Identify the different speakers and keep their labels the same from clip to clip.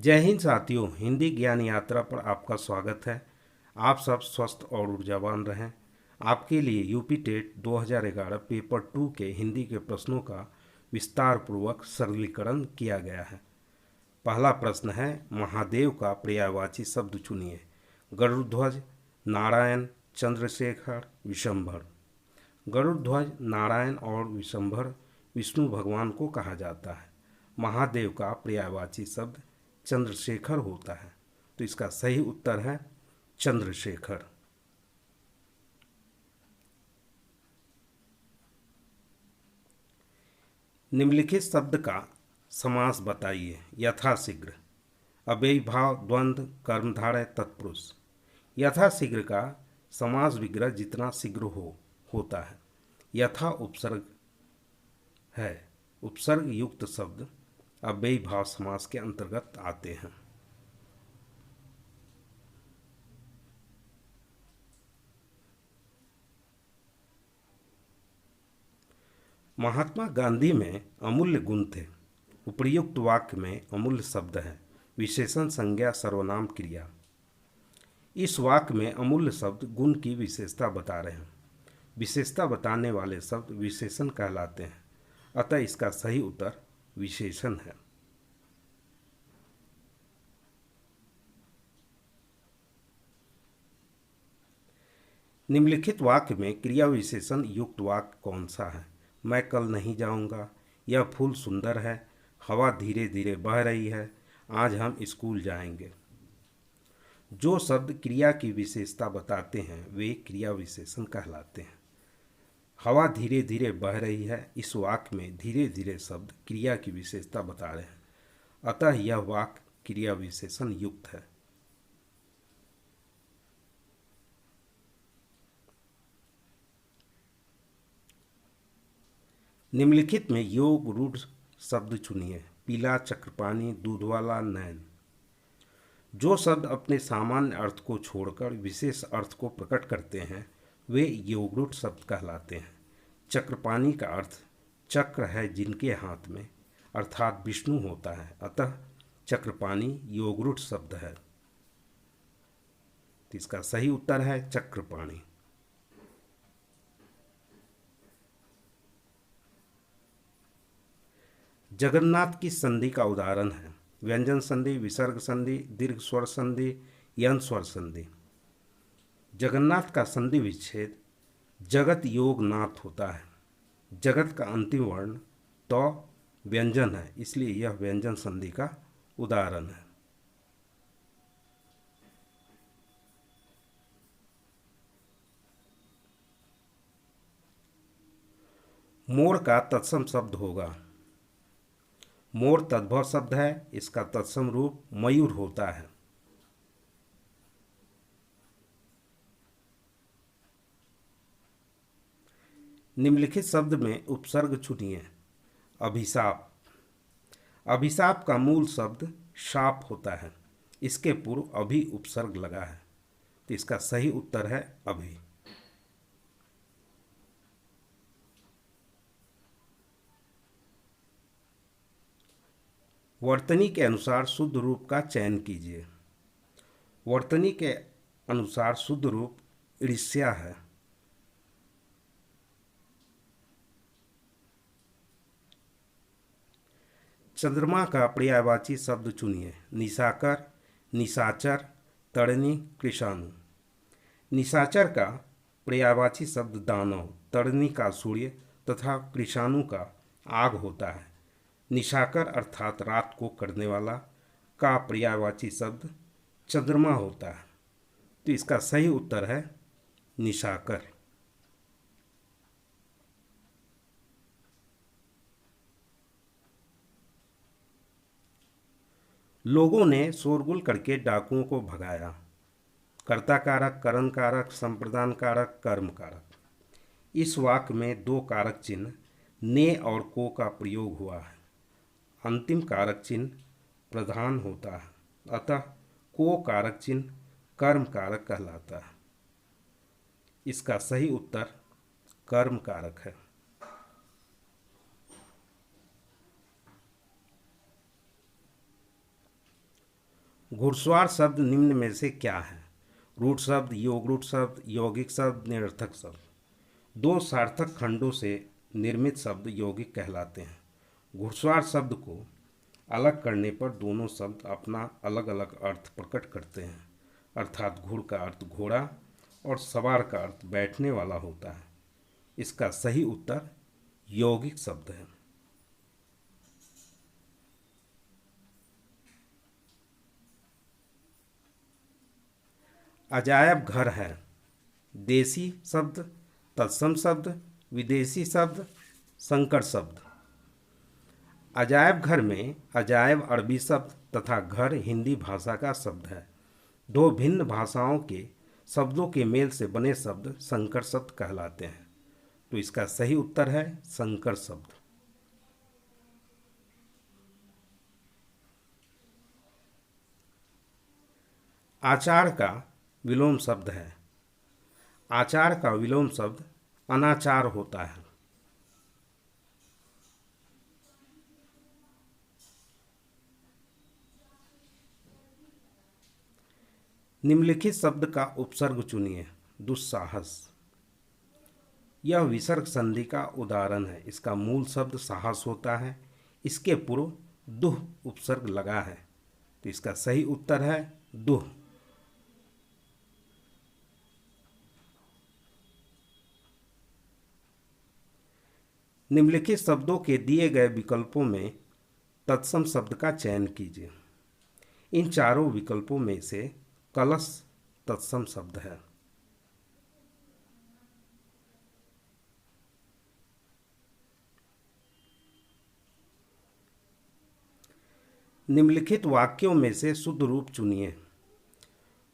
Speaker 1: जय हिंद साथियों, हिंदी ज्ञान यात्रा पर आपका स्वागत है। आप सब स्वस्थ और ऊर्जावान रहें। आपके लिए यूपी टेट 2011 पेपर 2 के हिंदी के प्रश्नों का विस्तार पूर्वक सरलीकरण किया गया है। पहला प्रश्न है, महादेव का पर्यायवाची शब्द चुनिए। गरुड़ध्वज, नारायण, चंद्रशेखर, विशंभर। गरुड़ध्वज, नारायण और विशंभर विष्णु भगवान को कहा जाता है। महादेव का पर्यायवाची शब्द चंद्रशेखर होता है, तो इसका सही उत्तर है चंद्रशेखर। निम्नलिखित शब्द का समास बताइए। यथाशीघ्र, अव्ययीभाव, द्वंद्व, कर्मधारय, तत्पुरुष। यथाशीघ्र का समास विग्रह जितना शीघ्र होता है। यथा उपसर्ग है। उपसर्ग युक्त शब्द अव्ययीभाव समास के अंतर्गत आते हैं। महात्मा गांधी में अमूल्य गुण थे। उपर्युक्त वाक्य में अमूल्य शब्द है विशेषण, संज्ञा, सर्वनाम, क्रिया। इस वाक्य में अमूल्य शब्द गुण की विशेषता बता रहे हैं। विशेषता बताने वाले शब्द विशेषण कहलाते हैं, अतः इसका सही उत्तर विशेषण है। निम्नलिखित वाक्य में क्रिया विशेषण युक्त वाक्य कौन सा है? मैं कल नहीं जाऊंगा, यह फूल सुंदर है, हवा धीरे धीरे बह रही है, आज हम स्कूल जाएंगे। जो शब्द क्रिया की विशेषता बताते हैं वे क्रिया विशेषण कहलाते हैं। हवा धीरे धीरे बह रही है, इस वाक्य में धीरे धीरे शब्द क्रिया की विशेषता बता रहे हैं, अतः यह वाक्य क्रिया विशेषण युक्त है। निम्नलिखित में योग रूढ़ शब्द चुनिए। पीला, चक्रपाणी, दूध वाला, नैन। जो शब्द अपने सामान्य अर्थ को छोड़कर विशेष अर्थ को प्रकट करते हैं वे योगरूढ़ शब्द कहलाते हैं। चक्रपाणी का अर्थ चक्र है जिनके हाथ में, अर्थात विष्णु होता है, अतः चक्रपाणी योगरूढ़ शब्द है। तो इसका सही उत्तर है चक्रपाणी। जगन्नाथ की संधि का उदाहरण है व्यंजन संधि, विसर्ग संधि, दीर्घ स्वर संधि, यन स्वर संधि। जगन्नाथ का संधि विच्छेद जगत योग नाथ होता है। जगत का अंतिम वर्ण तो व्यंजन है, इसलिए यह व्यंजन संधि का उदाहरण है। मोर का तत्सम शब्द होगा। मोर तद्भव शब्द है, इसका तत्सम रूप मयूर होता है। निम्नलिखित शब्द में उपसर्ग चुनिए। अभिशाप। अभिशाप का मूल शब्द शाप होता है, इसके पूर्व अभि उपसर्ग लगा है, तो इसका सही उत्तर है अभि। वर्तनी के अनुसार शुद्ध रूप का चयन कीजिए। वर्तनी के अनुसार शुद्ध रूप ईर्ष्या है। चंद्रमा का पर्यायवाची शब्द चुनिए। निशाकर, निशाचर, तड़नी, कृषाणु। निशाचर का पर्यायवाची शब्द दानव, तड़नी का सूर्य तथा कृषाणु का आग होता है। निशाकर अर्थात रात को करने वाला का पर्यायवाची शब्द चंद्रमा होता है, तो इसका सही उत्तर है निशाकर। लोगों ने शोरगुल करके डाकुओं को भगाया। कर्ता कारक, करण कारक, संप्रदान कारक, कर्म कारक। इस वाक्य में दो कारक चिन्ह ने और को का प्रयोग हुआ है। अंतिम कारक चिन्ह प्रधान होता है, अतः को कारक चिन्ह कर्म कारक कहलाता है। इसका सही उत्तर कर्म कारक है। घुड़सवार शब्द निम्न में से क्या है? रूढ़ शब्द, योगरूढ़ शब्द, यौगिक शब्द, निरर्थक शब्द। दो सार्थक खंडों से निर्मित शब्द यौगिक कहलाते हैं। घुड़सवार शब्द को अलग करने पर दोनों शब्द अपना अलग अलग अर्थ प्रकट करते हैं, अर्थात घुड़ का अर्थ घोड़ा और सवार का अर्थ बैठने वाला होता है। इसका सही उत्तर यौगिक शब्द है। अजायब घर है देसी शब्द, तत्सम शब्द, विदेशी शब्द, संकर शब्द। अजायब घर में अजायब अरबी शब्द तथा घर हिंदी भाषा का शब्द है। दो भिन्न भाषाओं के शब्दों के मेल से बने शब्द संकर शब्द कहलाते हैं। तो इसका सही उत्तर है संकर शब्द। आचार का विलोम शब्द है। आचार का विलोम शब्द अनाचार होता है। निम्नलिखित शब्द का उपसर्ग चुनिए। दुस्साहस। यह विसर्ग संधि का उदाहरण है। इसका मूल शब्द साहस होता है। इसके पूर्व दुह उपसर्ग लगा है। तो इसका सही उत्तर है दुह। निम्नलिखित शब्दों के दिए गए विकल्पों में तत्सम शब्द का चयन कीजिए। इन चारों विकल्पों में से कलश तत्सम शब्द है। निम्नलिखित वाक्यों में से शुद्ध रूप चुनिए।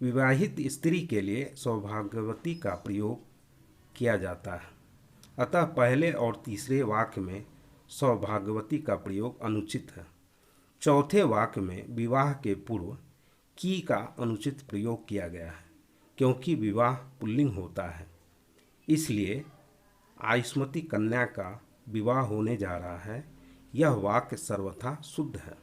Speaker 1: विवाहित स्त्री के लिए सौभाग्यवती का प्रयोग किया जाता है, अतः पहले और तीसरे वाक्य में सौभाग्यवती का प्रयोग अनुचित है। चौथे वाक्य में विवाह के पूर्व की का अनुचित प्रयोग किया गया है, क्योंकि विवाह पुल्लिंग होता है। इसलिए आयुष्मती कन्या का विवाह होने जा रहा है। यह वाक्य सर्वथा शुद्ध है।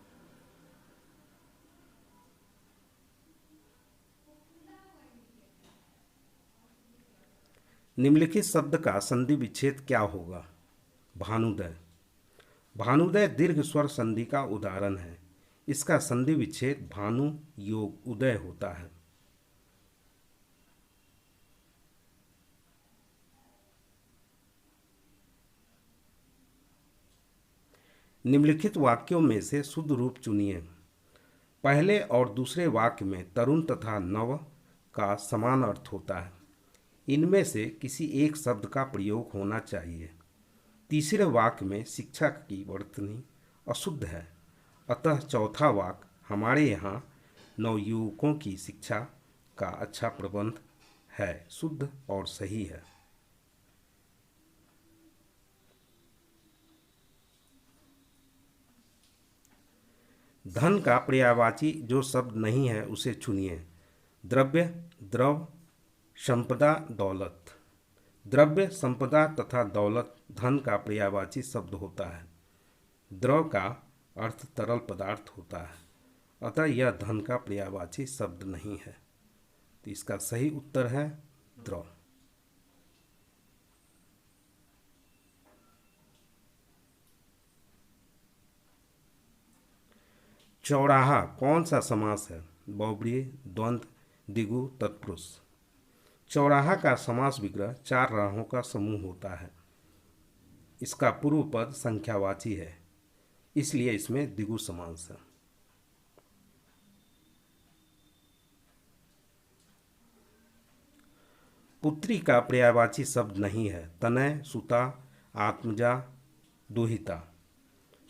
Speaker 1: निम्नलिखित शब्द का संधि विच्छेद क्या होगा? भानुदय। भानुदय दीर्घ स्वर संधि का उदाहरण है। इसका संधि विच्छेद भानु योग उदय होता है। निम्नलिखित वाक्यों में से शुद्ध रूप चुनिए। पहले और दूसरे वाक्य में तरुण तथा नव का समान अर्थ होता है। इनमें से किसी एक शब्द का प्रयोग होना चाहिए। तीसरे वाक्य में शिक्षा की वर्तनी अशुद्ध है, अतः चौथा वाक्य हमारे यहाँ नवयुवकों की शिक्षा का अच्छा प्रबंध है शुद्ध और सही है। धन का पर्यायवाची जो शब्द नहीं है उसे चुनिए। द्रव्य, द्रव, संपदा, दौलत। द्रव्य, संपदा तथा दौलत धन का पर्यायवाची शब्द होता है। द्रव का अर्थ तरल पदार्थ होता है, अतः यह धन का पर्यायवाची शब्द नहीं है। तो इसका सही उत्तर है द्रव। चौराहा कौन सा समास है? बहुब्रीहि, द्वंद्व, द्विगु, तत्पुरुष। चौराहा का समास विग्रह चार राहों का समूह होता है। इसका पूर्व पद संख्यावाची है, इसलिए इसमें द्विगु समास है। पुत्री का पर्यायवाची शब्द नहीं है। तनय, सुता, आत्मजा, दुहिता।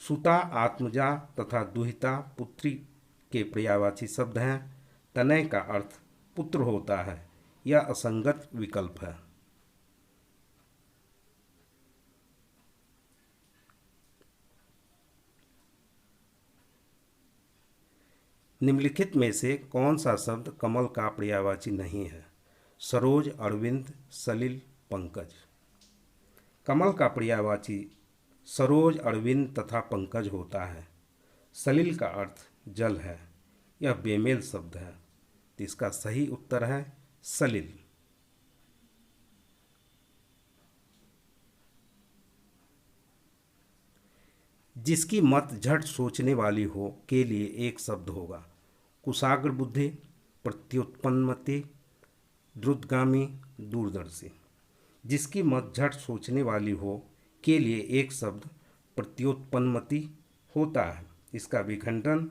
Speaker 1: सुता, आत्मजा तथा दुहिता पुत्री के पर्यायवाची शब्द हैं। तनय का अर्थ पुत्र होता है। यह असंगत विकल्प है। निम्नलिखित में से कौन सा शब्द कमल का पर्यायवाची नहीं है? सरोज, अरविंद, सलिल, पंकज। कमल का पर्यायवाची सरोज, अरविंद तथा पंकज होता है। सलिल का अर्थ जल है। यह बेमेल शब्द है। तो इसका सही उत्तर है सलिल। जिसकी मत झट सोचने वाली हो के लिए एक शब्द होगा। कुशाग्र बुद्धि, प्रत्युत्पन्नमति, द्रुतगामी, दूरदर्शी। जिसकी मत झट सोचने वाली हो के लिए एक शब्द प्रत्युत्पन्नमति होता है। इसका विखंडन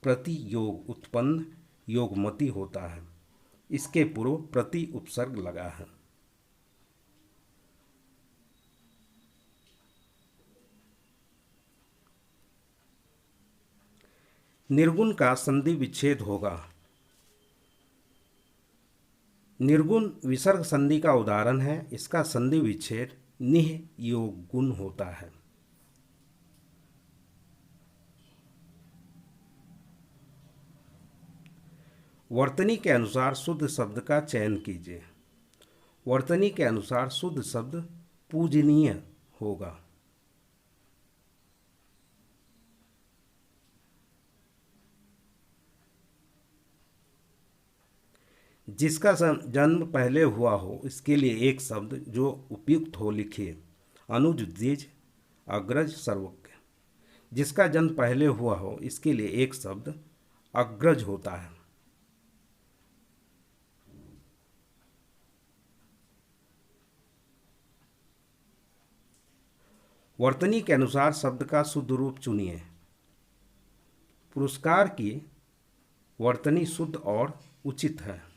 Speaker 1: प्रति योग उत्पन्न योगमति होता है। इसके पूर्व प्रति उपसर्ग लगा है। निर्गुण का संधि विच्छेद होगा। निर्गुण विसर्ग संधि का उदाहरण है। इसका संधि विच्छेद निह योग गुण होता है। वर्तनी के अनुसार शुद्ध शब्द का चयन कीजिए। वर्तनी के अनुसार शुद्ध शब्द पूजनीय होगा। जिसका जन्म पहले हुआ हो इसके लिए एक शब्द जो उपयुक्त हो लिखिए। अनुज, द्विज, अग्रज, सर्वज्ञ। जिसका जन्म पहले हुआ हो इसके लिए एक शब्द अग्रज होता है। वर्तनी के अनुसार शब्द का शुद्ध रूप चुनिए। पुरस्कार की वर्तनी शुद्ध और उचित है।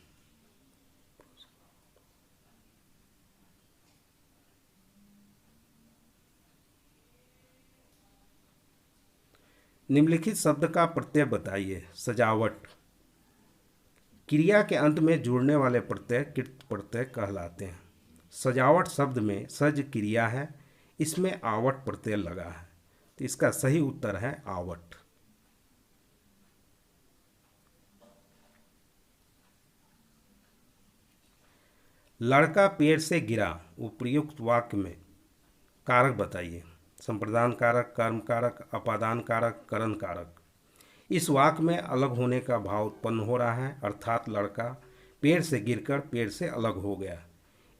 Speaker 1: निम्नलिखित शब्द का प्रत्यय बताइए। सजावट। क्रिया के अंत में जुड़ने वाले प्रत्यय कृत प्रत्यय कहलाते हैं। सजावट शब्द में सज क्रिया है, इसमें आवट प्रत्यय लगा है। तो इसका सही उत्तर है आवट। लड़का पेड़ से गिरा। उपयुक्त वाक्य में कारक बताइए। संप्रदान कारक, कर्म कारक, अपादान कारक, करण कारक। इस वाक्य में अलग होने का भाव उत्पन्न हो रहा है, अर्थात लड़का पेड़ से गिरकर पेड़ से अलग हो गया।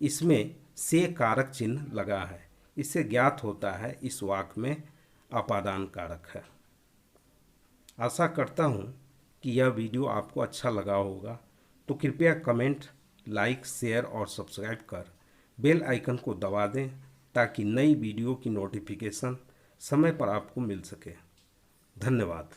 Speaker 1: इसमें से कारक चिन्ह लगा है। इससे ज्ञात होता है इस वाक्य में अपादान कारक है। आशा करता हूँ कि यह वीडियो आपको अच्छा लगा होगा। तो कृपया कमेंट, लाइक, शेयर और सब्सक्राइब कर बेल आइकन को दबा दें ताकि नई वीडियो की नोटिफिकेशन समय पर आपको मिल सके। धन्यवाद।